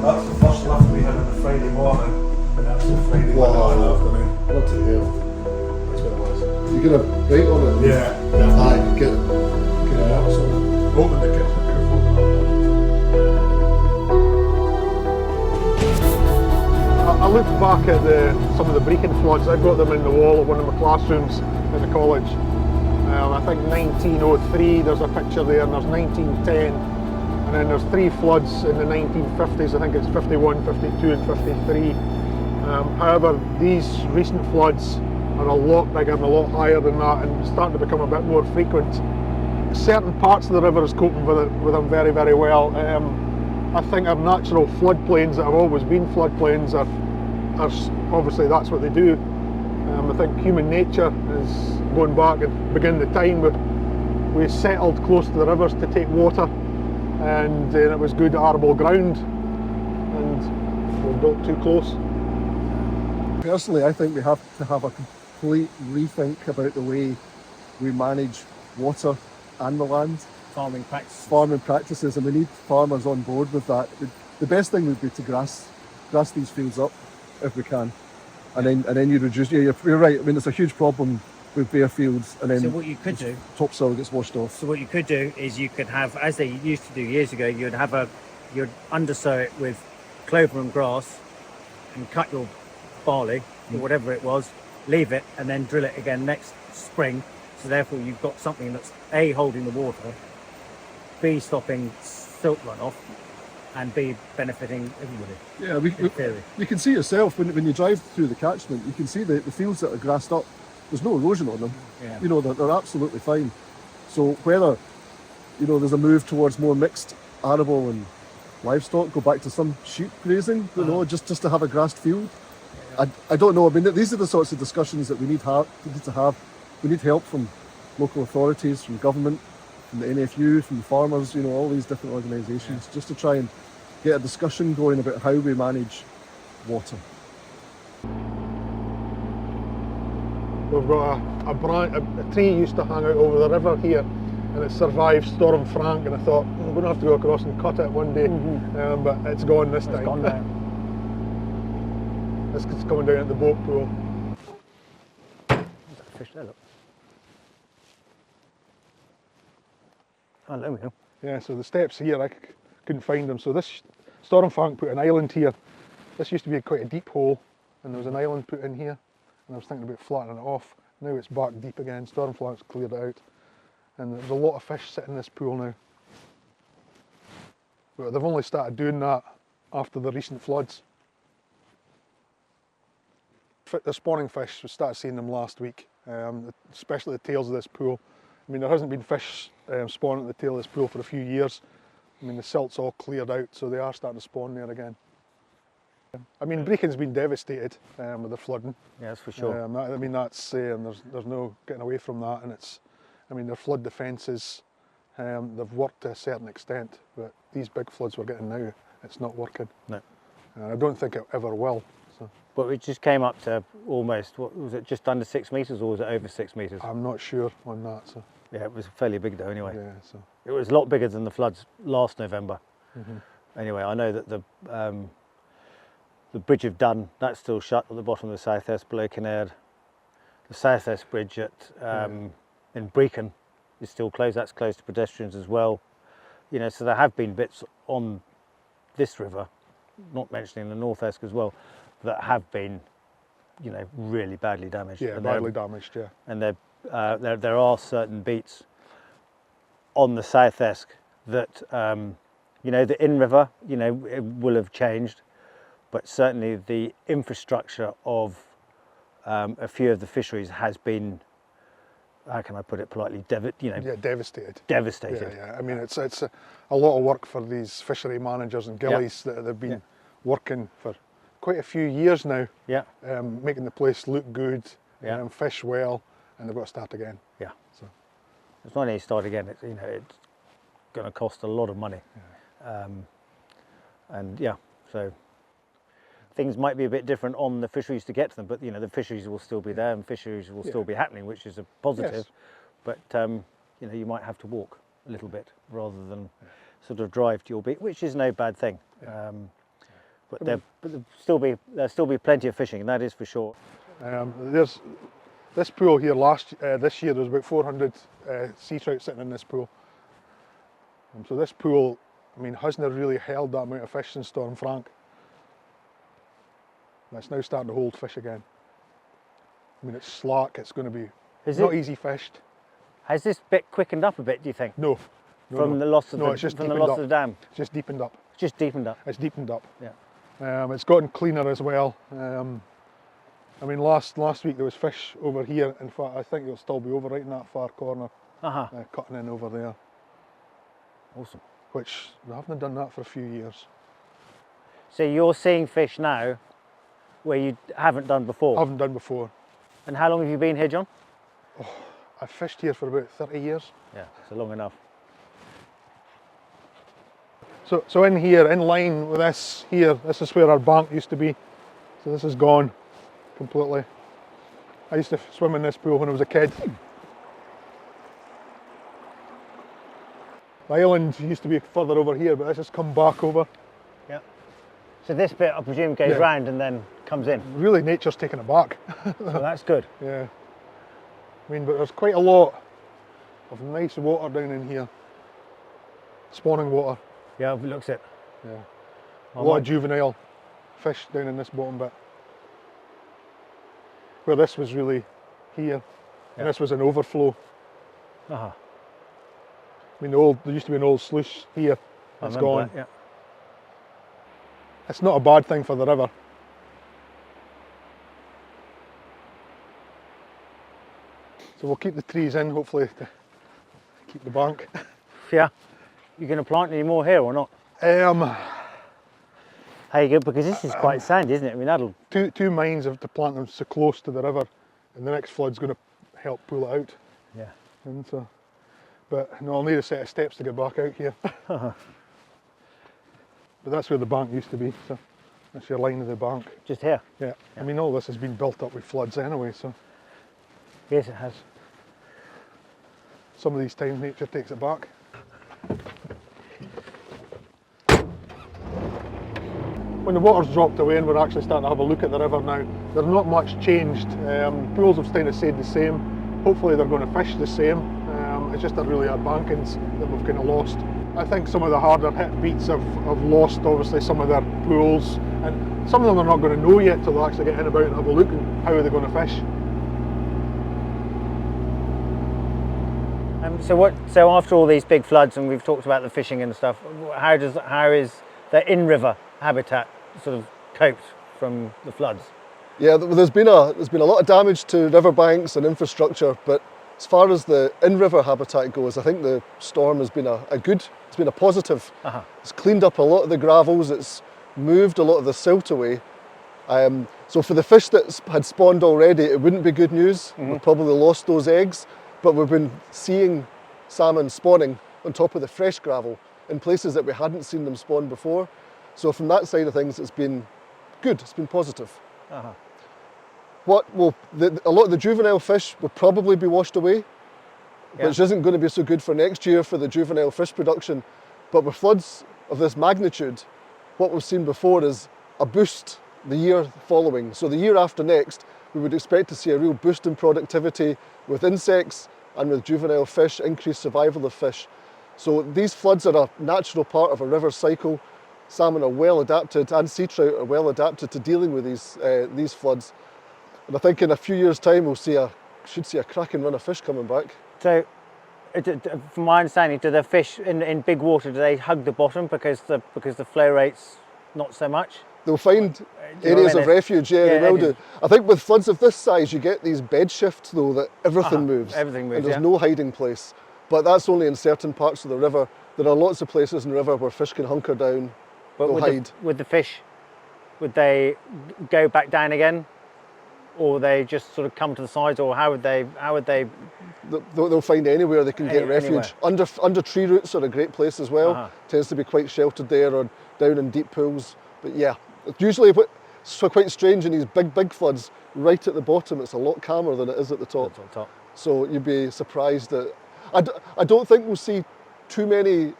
That's the first lift we had on the Friday morning, and that's the Friday afternoon. Bloody hell. That's what it was. You get a bite on it? Yeah. Aye, get it. So open the kitchen door. I looked back at some of the Brecon floods. I've got them in the wall of one of my classrooms at the college. I think 1903, there's a picture there, and there's 1910, and then there's 3 floods in the 1950s. I think it's 51, 52 and 53. However, these recent floods are a lot bigger and a lot higher than that, and starting to become a bit more frequent. Certain parts of the river is coping with them very, very well. I think our natural floodplains that have always been floodplains are obviously that's what they do. I think human nature is going back and beginning the time we settled close to the rivers to take water, and it was good arable ground, and we built too close. Personally, I think we have to have a complete rethink about the way we manage water and the land. Farming practices, and we need farmers on board with that. The best thing would be to grass these fields up if we can, and then you reduce. Yeah, you're right. I mean, it's a huge problem with bare fields, and then so what you could do, topsoil gets washed off. So what you could do is you could have, as they used to do years ago, you'd undersow it with clover and grass, and cut your barley or whatever it was, leave it, and then drill it again next spring. So therefore, you've got something that's A, holding the water, B, stopping silt runoff, and B, benefiting everybody. Yeah, you can see yourself when you drive through the catchment. You can see the fields that are grassed up. There's no erosion on them. Yeah. You know, they're absolutely fine. So whether there's a move towards more mixed arable and livestock, go back to some sheep grazing, just to have a grassed field. Yeah. I don't know. I mean, these are the sorts of discussions that we need to have. We need help from local authorities, from government, from the NFU, from the farmers, all these different organisations, just to try and get a discussion going about how we manage water. We've got a tree used to hang out over the river here, and it survived Storm Frank, and I thought, we're going to have to go across and cut it one day, but it's gone this time. It's gone now. It's coming down at the boat pool. There's a fish there, look. Oh, there we go. Yeah, so the steps here, I couldn't find them. So this Storm Frank put an island here. This used to be quite a deep hole, and there was an island put in here, and I was thinking about flattening it off. Now it's back deep again. Storm Frank's cleared it out, and there's a lot of fish sitting in this pool now. But they've only started doing that after the recent floods. The spawning fish, we started seeing them last week, especially the tails of this pool. I mean, there hasn't been fish spawning at the tail of this pool for a few years. I mean, the silt's all cleared out, so they are starting to spawn there again. I mean, Brecon's been devastated with the flooding. Yeah, that's for sure. I mean, that's there's no getting away from that, and their flood defences, they've worked to a certain extent, but these big floods we're getting now, it's not working. No. I don't think it ever will. So. But it just came up to almost, what was it, just under 6 metres, or was it over 6 metres? I'm not sure on that. So. Yeah, it was fairly big though anyway. Yeah, so. It was a lot bigger than the floods last November. Anyway, I know that the Bridge of Dun, that's still shut at the bottom of the South Esk below Kinnaird. The South Esk Bridge in Brecon is still closed. That's closed to pedestrians as well. So there have been bits on this river, not mentioning the North Esk as well, that have been, really badly damaged. Yeah, badly damaged. Yeah. And there are certain beats on the South Esk that the in-river, it will have changed, but certainly the infrastructure of a few of the fisheries has been, how can I put it politely, devastated. Devastated. Yeah. I mean, it's a lot of work for these fishery managers and gillies that they've been working for quite a few years now. Yeah. Making the place look good, Yeah. Fish well, and they've got to start again. Yeah. So it's not only start again. It's it's going to cost a lot of money, so things might be a bit different on the fisheries to get to them, but the fisheries will still be there and fisheries will still be happening, which is a positive. Yes. But you might have to walk a little bit rather than sort of drive to your beat, which is no bad thing. But there'll still be plenty of fishing, that is for sure. There's this pool here this year there was about 400 sea trout sitting in this pool. So this pool, I mean, hasn't really held that amount of fish since Storm Frank. And it's now starting to hold fish again. I mean, it's slack, it's going to be not easy fished. Has this bit quickened up a bit, do you think? No. From the loss of the dam? It's just deepened up. It's just deepened up? It's deepened up. Yeah. It's gotten cleaner as well. I mean, last week there was fish over here. In fact, I think it'll still be over right in that far corner, cutting in over there. Awesome. Which, we haven't done that for a few years. So you're seeing fish now where you haven't done before? Haven't done before. And how long have you been here, John? Oh, I've fished here for about 30 years. Yeah, so long enough. So in here, in line with this here, this is where our bank used to be. So this is gone completely. I used to swim in this pool when I was a kid. The island used to be further over here, but this has come back over. Yeah. So this bit, I presume, goes round and then comes in? Really, nature's taken it back. Well, that's good. Yeah. I mean, but there's quite a lot of nice water down in here. Spawning water. Yeah, it looks it. Yeah. A lot of juvenile fish down in this bottom bit. Where this was really here, and this was an overflow. I mean, there used to be an old sluice here. It's gone. Yeah. It's not a bad thing for the river. So we'll keep the trees in, hopefully, to keep the bank. Yeah. You going to plant any more here or not? How you go? Because this is quite sandy, isn't it? I mean, that'll... Two mines have to plant them so close to the river, and the next flood's going to help pull it out. Yeah. And so, but no, I'll need a set of steps to get back out here. But that's where the bank used to be, so that's your line of the bank. Just here? Yeah. I mean, all this has been built up with floods anyway, so... Yes, it has. Some of these times nature takes it back. When the water's dropped away and we're actually starting to have a look at the river now, there's not much changed. Pools have kind of stayed the same. Hopefully they're going to fish the same. It's just that really our bankings that we've kind of lost. I think some of the harder hit beats have lost obviously some of their pools, and some of them are not going to know yet till they actually get in about and have a look and how are they going to fish. So after all these big floods, and we've talked about the fishing and stuff, how is the in-river habitat sort of coped from the floods? Yeah, there's been a lot of damage to riverbanks and infrastructure, but as far as the in-river habitat goes, I think the storm has been it's been a positive. It's cleaned up a lot of the gravels, it's moved a lot of the silt away. So for the fish that had spawned already, it wouldn't be good news. We've probably lost those eggs, but we've been seeing salmon spawning on top of the fresh gravel in places that we hadn't seen them spawn before. So from that side of things, it's been good, it's been positive. A lot of the juvenile fish will probably be washed away, which isn't going to be so good for next year for the juvenile fish production. But with floods of this magnitude, what we've seen before is a boost the year following. So the year after next, we would expect to see a real boost in productivity with insects and with juvenile fish, increased survival of fish. So these floods are a natural part of a river cycle. Salmon are well adapted, and sea trout are well adapted to dealing with these floods. And I think in a few years' time we'll should see a cracking run of fish coming back. So, from my understanding, do the fish in big water, do they hug the bottom because the flow rate's not so much? They'll find areas of refuge, they will do. I think with floods of this size, you get these bed shifts though, that everything moves. Everything moves, and there's no hiding place. But that's only in certain parts of the river. There are lots of places in the river where fish can hunker down, they'll hide. With the fish, would they go back down again? Or they just sort of come to the sides, or how would they? They'll find anywhere they can get refuge. Under tree roots are a great place as well. Tends to be quite sheltered there, or down in deep pools. But yeah, usually it's quite strange in these big floods. Right at the bottom, it's a lot calmer than it is at the top. So you'd be surprised that I don't think we'll see too many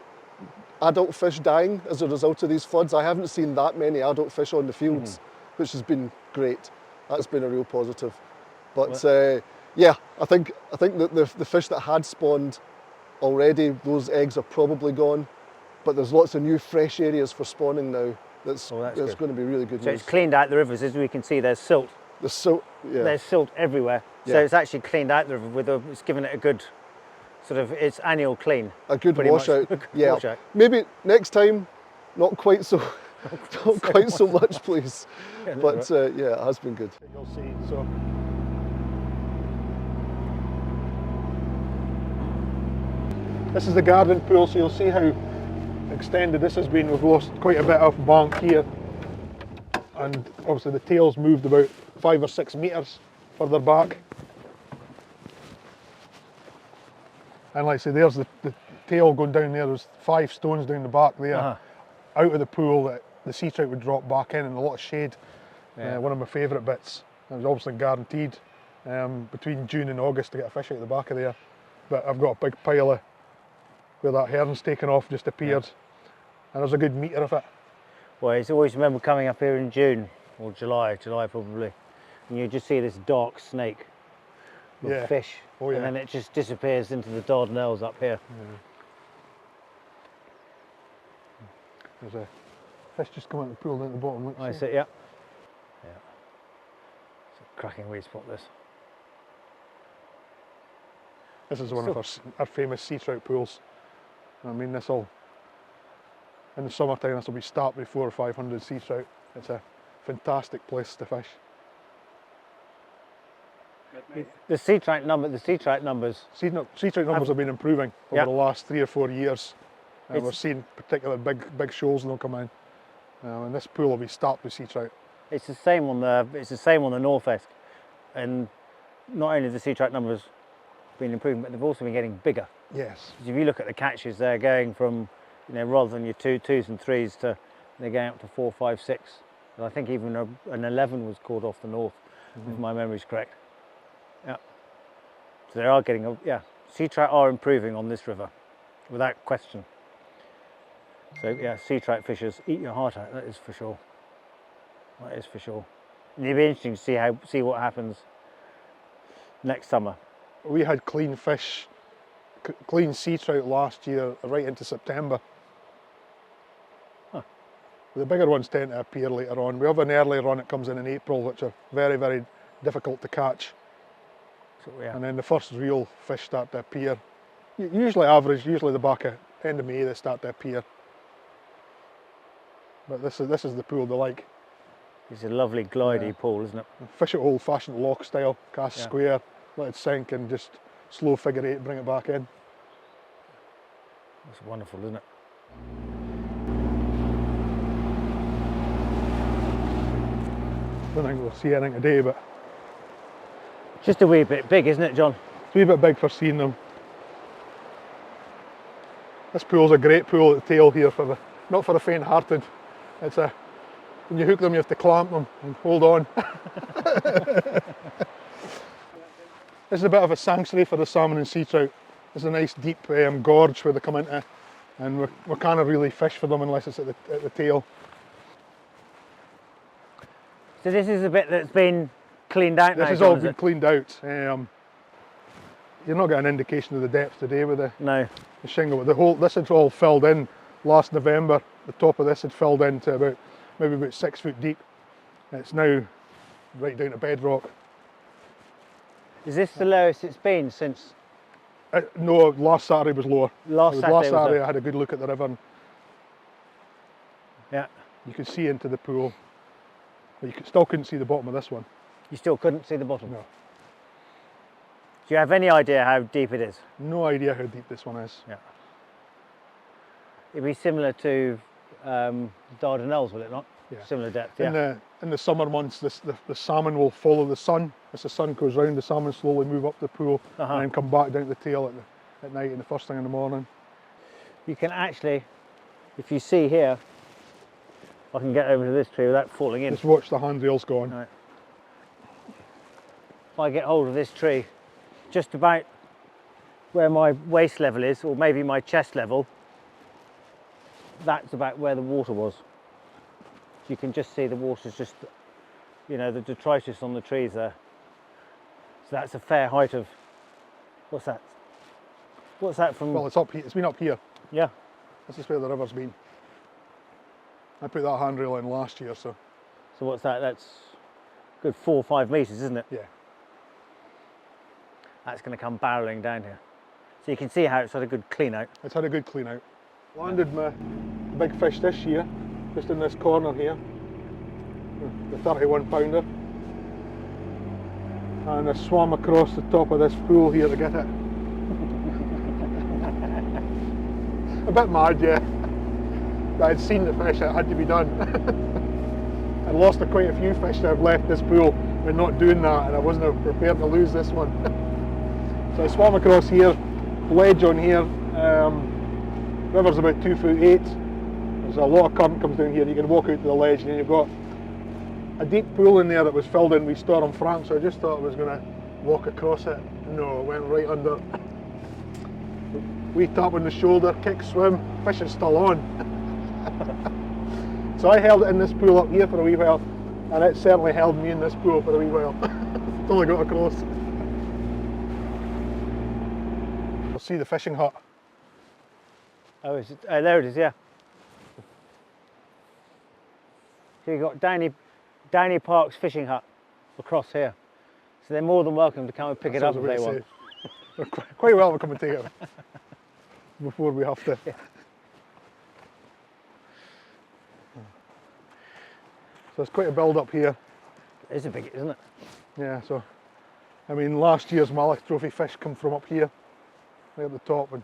adult fish dying as a result of these floods. I haven't seen that many adult fish on the fields, which has been great. That's been a real positive. But yeah, I think that the fish that had spawned already, those eggs are probably gone. But there's lots of new fresh areas for spawning now. That's going to be really good So news. it's cleaned out the rivers, as we can see. There's silt. The silt, yeah. There's silt everywhere. So Yeah. it's actually cleaned out the river. It's given it a good sort of its annual clean. A good pretty much. washout. A good Yeah. washout. Maybe next time, not quite so, not quite so much, please. But yeah, it has been good. You'll see. So this is the garden pool, so you'll see how extended this has been. We've lost quite a bit of bank here, and obviously the tail's moved about 5 or 6 metres further back. And like I say, there's the tail going down there. There's 5 stones down the back there, out of the pool that the sea trout would drop back in, and a lot of shade. One of my favourite bits. It was obviously guaranteed between June and August to get a fish out the back of there. But I've got a big pile of where that hern's taken off, just appeared, and there's a good metre of it. Well, I always remember coming up here in June or July probably, and you just see this dark snake with fish, and then it just disappears into the Dardanelles up here. There's a fish just come out of the pool down at the bottom. Look, I see, yeah. It's a cracking wee spot, this. This is one of our famous sea trout pools. I mean, this will, in the summertime, this will be stacked with 400 or 500 sea trout. It's a fantastic place to fish. The sea trout numbers. Sea trout numbers have been improving over the last 3 or 4 years. We're seeing particular big shoals now come in, and this pool will be stacked with sea trout. It's the same on the North Esk, and not only have the sea trout numbers been improving, but they've also been getting bigger. Yes. If you look at the catches, they're going from, rather than your 2s and 3s to they're going up to 4, 5, 6. And I think even an 11 was caught off the north, if my memory's correct. Yeah. So they are getting, sea trout are improving on this river, without question. So yeah, sea trout fishers, eat your heart out. That is for sure. That is for sure. And it'll be interesting to see what happens next summer. We had clean fish, clean sea trout last year, right into September. The bigger ones tend to appear later on. We have an early run that comes in April, which are very, very difficult to catch. So, and then the first real fish start to appear. Usually the back of end of May they start to appear. But this is the pool they like. It's a lovely glidey pool, isn't it? Fish it old-fashioned lock style, cast square, let it sink and just slow figure 8, bring it back in. It's wonderful, isn't it? I don't think we'll see anything today, but just a wee bit big, isn't it, John? It's a wee bit big for seeing them. This pool's a great pool at the tail here, not for the faint-hearted. When you hook them, you have to clamp them and hold on. This is a bit of a sanctuary for the salmon and sea trout. There's a nice deep gorge where they come into, and we can't really fish for them unless it's at the tail. So this is a bit that's been cleaned out now, This has John, all been cleaned out. You're not getting an indication of the depth today with the shingle. This had all filled in last November. The top of this had filled in to maybe about 6 foot deep. It's now right down to bedrock. Is this the lowest it's been since? No, last Saturday was lower. Last Saturday I had a good look at the river. And you could see into the pool, but you still couldn't see the bottom of this one. You still couldn't see the bottom? No. Do you have any idea how deep it is? No idea how deep this one is. Yeah. It'd be similar to Dardanelles, will it not? Yeah. Similar depth, yeah. In the summer months, the salmon will follow the sun. As the sun goes round, the salmon slowly move up the pool and then come back down to the tail at night and the first thing in the morning. You can actually, if you see here, I can get over to this tree without falling in. Just watch the handrails go on. Right. If I get hold of this tree, just about where my waist level is, or maybe my chest level, that's about where the water was. You can just see the water's just, you know, the detritus on the trees there. So that's a fair height of, what's that? What's that from? Well, it's up here. It's been up here. Yeah. This is where the river's been. I put that handrail in last year, so. So what's that? That's good 4 or 5 metres, isn't it? Yeah. That's going to come barrelling down here. So you can see how it's had a good clean out. It's had a good clean out. Landed my big fish this year, just in this corner here. The 31 pounder. And I swam across the top of this pool here to get it. A bit mad, yeah. But I'd seen the fish, it had to be done. I'd lost quite a few fish that I've left this pool by not doing that, and I wasn't prepared to lose this one. So I swam across here, ledge on here. River's about 2'8". There's a lot of current comes down here. You can walk out to the ledge, and then you've got a deep pool in there that was filled in with Storm Babet. So I just thought I was going to walk across it. No, it went right under. Wee tap on the shoulder, kick, swim, fish is still on. So I held it in this pool up here for a wee while, and it certainly held me in this pool for a wee while, until I got across. You'll see the fishing hut. Oh, is it? Oh, there it is, yeah. So you've got Downey Park's fishing hut across here. So they're more than welcome to come and pick it up if they want. They're quite welcome to come and take it before we have to. Yeah. So there's quite a build up here. It's a big, isn't it? Yeah, so I mean last year's Malach Trophy fish come from up here, right at the top, and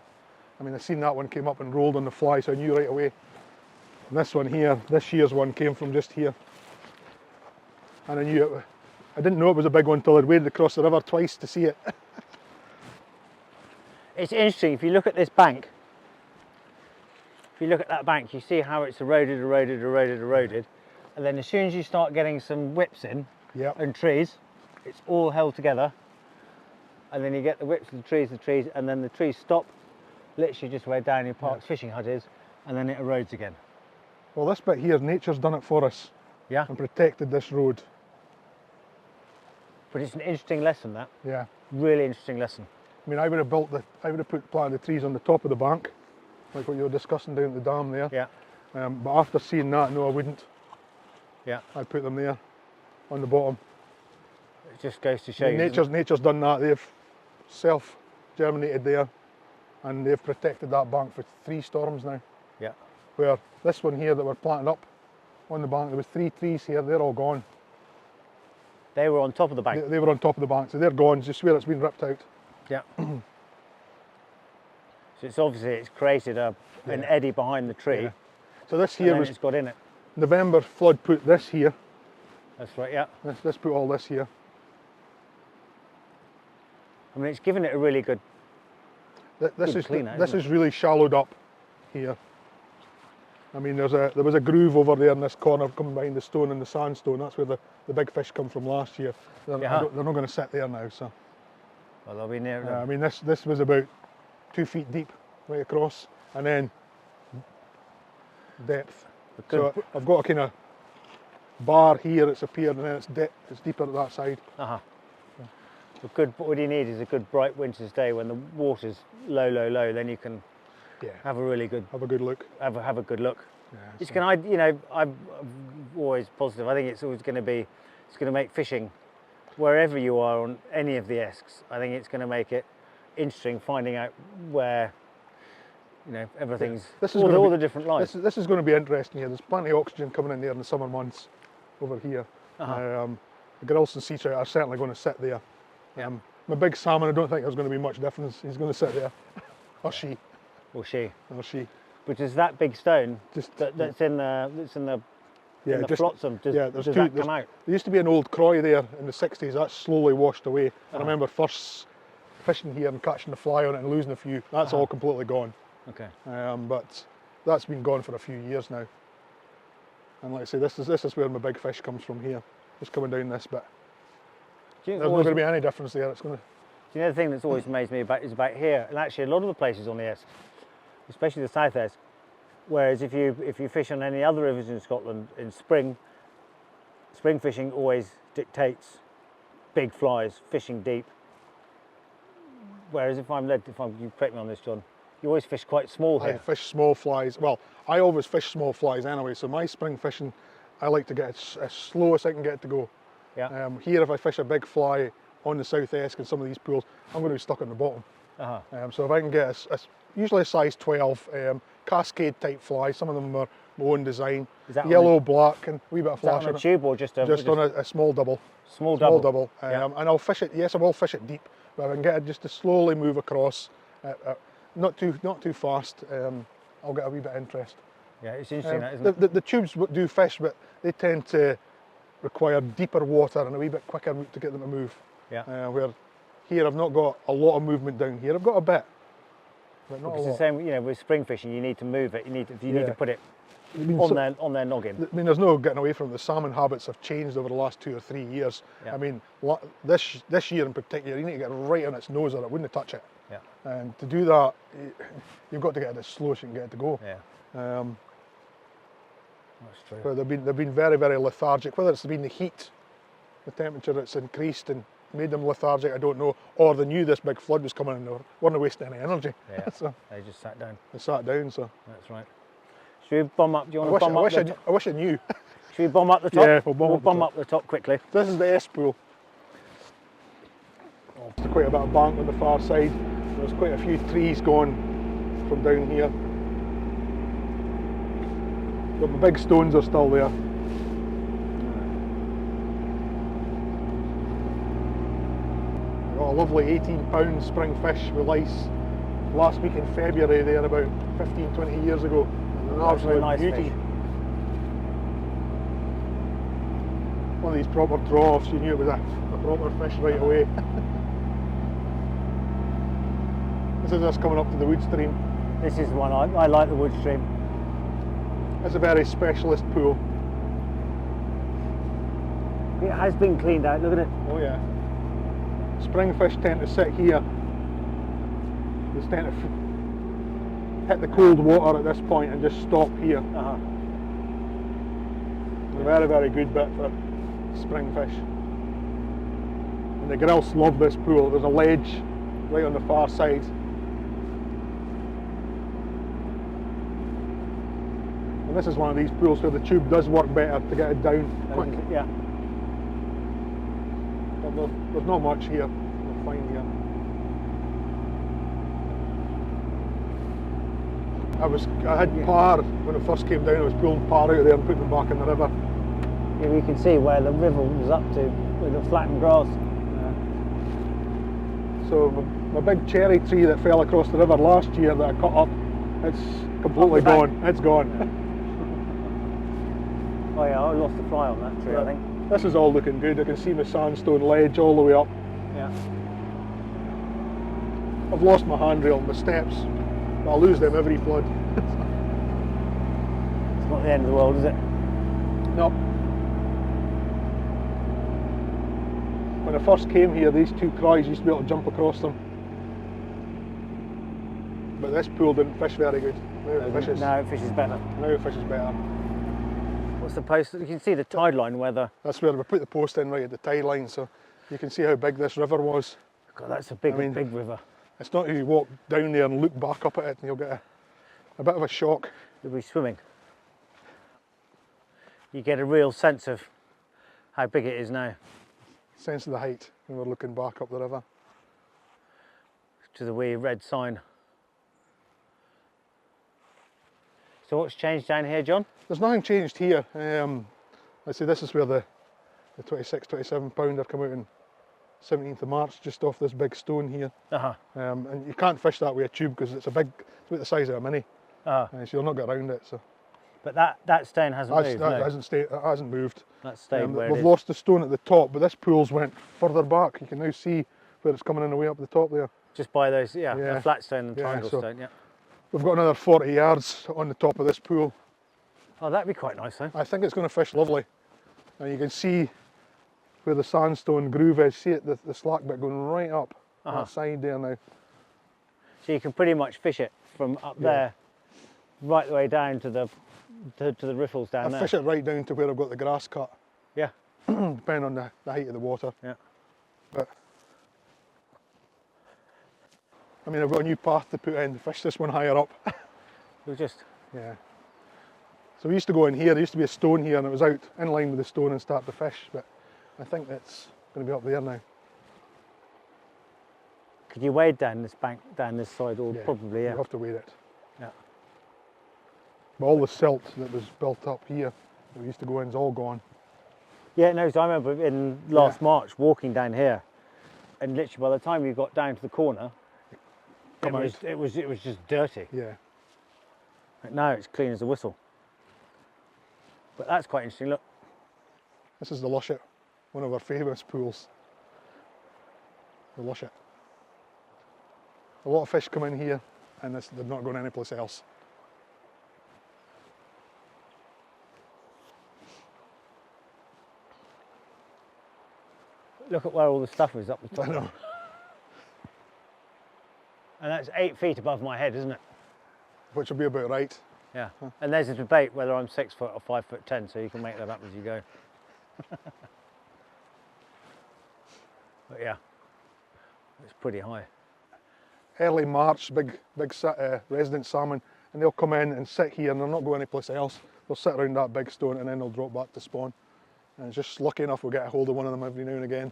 I mean I seen that one came up and rolled on the fly, so I knew right away. And this one here, this year's one came from just here, and I knew it. I didn't know it was a big one until I'd waded across the river twice to see it. It's interesting, if you look at this bank, if you look at that bank, you see how it's eroded, and then as soon as you start getting some whips in, Yep. and trees, it's all held together, and then you get the whips of the trees, and then the trees stop, literally just where Downey Park's fishing hut is, and then it erodes again. Well, this bit here, nature's done it for us. Yeah. And protected this road. But it's an interesting lesson, that. Yeah. Really interesting lesson. I mean, I would have planted the trees on the top of the bank, like what you were discussing down at the dam there. Yeah. But after seeing that, no, I wouldn't. Yeah. I'd put them there, on the bottom. It just goes to show I mean, you. nature's done that. They've self-germinated there, and they've protected that bank for 3 storms now. Yeah. Where this one here that we're planting up on the bank, there was 3 trees here, they're all gone. They were on top of the bank. They were on top of the bank, so they're gone, just where it's been ripped out. Yeah. So it's obviously it's created an eddy behind the tree. Yeah. So this And here then was it's got in it. November flood put this here. That's right. Yeah. This put all this here. I mean, it's given it a really good. This isn't is really shallowed up here. I mean, there was a groove over there in this corner coming behind the stone and the sandstone. That's where the big fish come from last year. They're not going to sit there now. So. Well, they'll be near it. I mean, this was about 2 feet deep right across, and then depth. So I've got a kind of bar here that's appeared, and then it's deeper at that side. Uh-huh. But what you need is a good bright winter's day when the water's low. Then you can have a really good look. Have a good look. Yeah, It's going. I'm always positive. I think it's always going to be. It's going to make fishing, wherever you are on any of the Esks. I think it's going to make it interesting finding out where. Everything's all the different lights. This is going to be interesting here. There's plenty of oxygen coming in there in the summer months over here. Uh-huh. The Grillson sea trout are certainly going to sit there. My big salmon, I don't think there's going to be much difference. He's going to sit there, or she. Or she. But is that big stone that's in the flotsam? Does that come out? There used to be an old croy there in the 60s. That's slowly washed away. I remember first fishing here and catching the fly on it and losing a few. That's all completely gone. Okay. But that's been gone for a few years now. And like I say, this is where my big fish comes from here. Just coming down this bit. There's not going to be any difference there. It's going to. Do you know the thing that's always amazed me about here, and actually a lot of the places on the Esks, especially the South Esk, Whereas if you fish on any other rivers in Scotland in spring fishing always dictates big flies, fishing deep. Whereas if you correct me on this, John, you always fish quite small I here. fish small flies. Well, I always fish small flies anyway, so my spring fishing, I like to get it as slow as I can get it to go. Yeah. Here, if I fish a big fly on the South Esk in some of these pools, I'm going to be stuck on the bottom. So if I can get usually a size 12, cascade type fly, some of them are my own design, Is that yellow, black, and a wee bit of Is that flash on in a it. tube or just On a small double. Small double. And I'll fish it. Yes, I will fish it deep, but if I can get it just to slowly move across, not too fast, I'll get a wee bit of interest. Yeah, it's interesting, that, isn't it? The tubes do fish, but they tend to require deeper water and a wee bit quicker route to get them to move. Yeah. Where here I've not got a lot of movement down here. I've got a bit, but not Because a the lot. same, with spring fishing, you need to move it. You need to put it on their noggin. I mean, there's no getting away from it. The salmon habits have changed over the last 2 or 3 years. Yeah. I mean, this year in particular, you need to get right on its nose or it wouldn't touch it. Yeah. And to do that, you've got to get it as slow as you can get it to go. Yeah. That's true. But they've been very, very lethargic. Whether it's been the heat, the temperature that's increased and made them lethargic, I don't know. Or they knew this big flood was coming and they weren't wasting any energy. Yeah. So They just sat down. they sat down. So That's right. Should we bomb up? Do you want to bomb up the top? I wish I knew. Should we bomb up the top? Yeah, we'll bomb up the top. up the top quickly. This is the Esk pool. There's quite a bit of bank on the far side. There's quite a few trees gone from down here. But the big stones are still there. I got a lovely 18-pound spring fish with lice last week in February there, about 15-20 years ago. An That's a absolute nice beauty. fish. One of these proper draw-offs, you knew it was a proper fish right away. This is us coming up to the wood stream. This is the one I like, the wood stream. It's a very specialist pool. It has been cleaned out, look at it. Oh yeah. Spring fish tend to sit here. They tend to hit the cold water at this point and just stop here. A very, very good bit for spring fish. And the grouse love this pool. There's a ledge right on the far side. And this is one of these pools where the tube does work better to get it down quick. Yeah. But there's not much here. We're fine here. I had par when it first came down. I was pulling par out of there and putting them back in the river. Here you can see where the river was up to with the flattened grass. So my big cherry tree that fell across the river last year that I cut up, it's completely gone. It's gone. Oh yeah, I lost the fly on that tree, I think. This is all looking good. I can see my sandstone ledge all the way up. Yeah. I've lost my handrail and my steps, but I'll lose them every flood. It's not the end of the world, is it? No. When I first came here, these two cries used to be able to jump across them. But this pool didn't fish very good. Now it fishes. No, it fishes better. Now it fishes better. What's the post? You can see the tide line where the... That's where we put the post in right at the tide line, so you can see how big this river was. God, that's a big, big river. It's not if you walk down there and look back up at it and you'll get a bit of a shock. You'll be swimming. You get a real sense of how big it is now. Sense of the height when we're looking back up the river. To the wee red sign. So what's changed down here, John? There's nothing changed here. Let's see, this is where the 26, 27 pounder come out on 17th of March, just off this big stone here. And you can't fish that with a tube because it's about the size of a mini. So you'll not get around it. So. But that stone hasn't moved. It hasn't moved. That's stayed where it We've is. lost the stone at the top, but this pool's went further back. You can now see where it's coming in the way up the top there. Just by those, the flat stone and triangle stone, yeah. We've got another 40 yards on the top of this pool. Oh, that'd be quite nice, though. I think it's going to fish lovely. And you can see where the sandstone groove is. See it, the slack bit going right up that side there now. So you can pretty much fish it from up there right the way down to the riffles down I there. fish it right down to where I've got the grass cut, Yeah. depending on the height of the water. Yeah. But I mean, I've got a new path to put in to fish this one higher up. We'll just, Yeah. So we used to go in here, there used to be a stone here and it was out in line with the stone and start to fish, but I think that's going to be up there now. could you wade down this bank, down this side, or probably, yeah. You have to wade it. Yeah. But all the silt that was built up here that we used to go in is all gone. Yeah, no, so I remember in last March walking down here, and literally by the time you got down to the corner, it was just dirty. Yeah. But now it's clean as a whistle. But that's quite interesting. Look, This is the Lushet, one of our famous pools. The Lushet. A lot of fish come in here and they're not going anyplace else. look at where all the stuff is up the top. I know. And that's 8 feet above my head, isn't it? Which will be about right. Yeah. And there's a debate whether I'm 6 foot or 5'10", so you can make that up as you go. But yeah, it's pretty high. Early March, big resident salmon, and they'll come in and sit here and they'll not go anyplace else. They'll sit around that big stone and then they'll drop back to spawn. And it's just lucky enough we'll get a hold of one of them every now and again.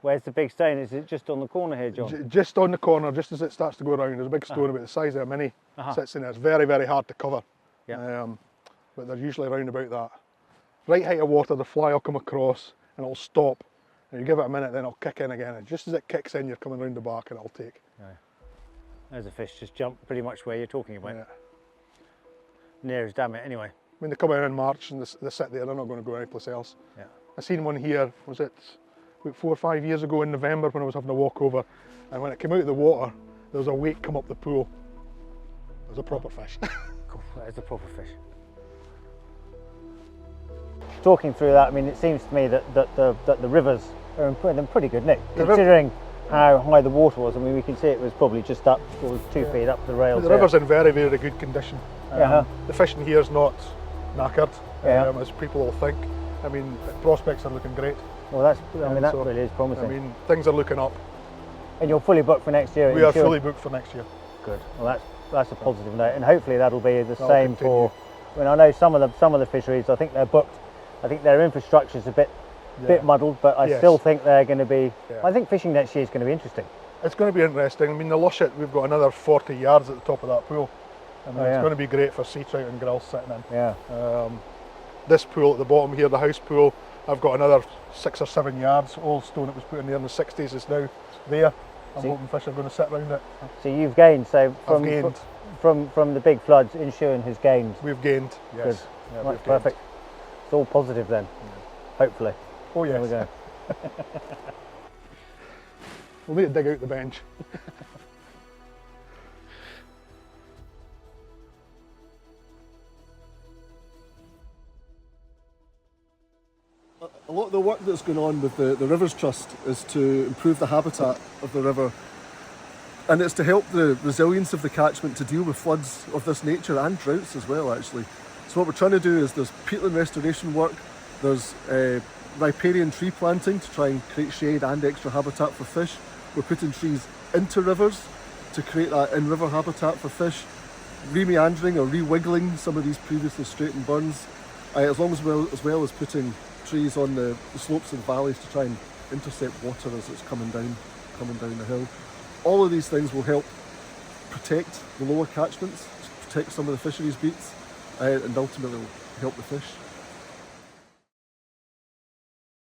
Where's the big stone? Is it just on the corner here, John? Just on the corner, just as it starts to go around, there's a big stone about the size of a mini sits in there. It's very, very hard to cover. Yeah. But they're usually around about that. Right height of water, the fly will come across and it'll stop. And you give it a minute, then it'll kick in again. And just as it kicks in, you're coming round the back and it'll take. Yeah. There's a fish just jumped pretty much where you're talking about. Yeah. Near as damn it, anyway. When they come in March and they sit there, they're not going to go anyplace else. Yeah. I seen one here, was it about 4 or 5 years ago in November when I was having a walk over, and when it came out of the water, there was a wake come up the pool. It was a proper fish. God, that is a proper fish. Talking through that, I mean, it seems to me that the rivers are in pretty good nick, considering how high the water was. I mean, we can see it was probably just up, or 2 feet up the rails. The river's in very, very good condition. The fishing here is not knackered, as people will think. I mean, prospects are looking great. Well, that really is promising. I mean, things are looking up. And you're fully booked for next year? We are fully booked for next year. Good. Well, that's a positive note, and hopefully that'll be the same for. I mean, I know some of the fisheries. I think they're booked. I think their infrastructure's a bit muddled, but I still think they're going to be. Yeah. I think fishing next year is going to be interesting. It's going to be interesting. I mean, the Lushet, we've got another 40 yards at the top of that pool. I mean, it's going to be great for sea trout and grills sitting in. Yeah. This pool at the bottom here, the house pool, I've got another 6 or 7 yards. Old stone that was put in there in the 60s is now there. I'm hoping fish are going to sit around it. So you've gained. So from the big floods, Inshewan has gained. We've gained. Yes. Good. Yeah, that's perfect. It's all positive then. Yeah. Hopefully. Oh yes. There we go. We'll need to dig out the bench. A lot of the work that's going on with the Rivers Trust is to improve the habitat of the river, and it's to help the resilience of the catchment to deal with floods of this nature and droughts as well, actually. So what we're trying to do is there's peatland restoration work, there's riparian tree planting to try and create shade and extra habitat for fish. We're putting trees into rivers to create that in-river habitat for fish, re-meandering or re-wiggling some of these previously straightened burns, as well as putting trees on the slopes and valleys to try and intercept water as it's coming down the hill. All of these things will help protect the lower catchments, protect some of the fisheries beats, and ultimately will help the fish.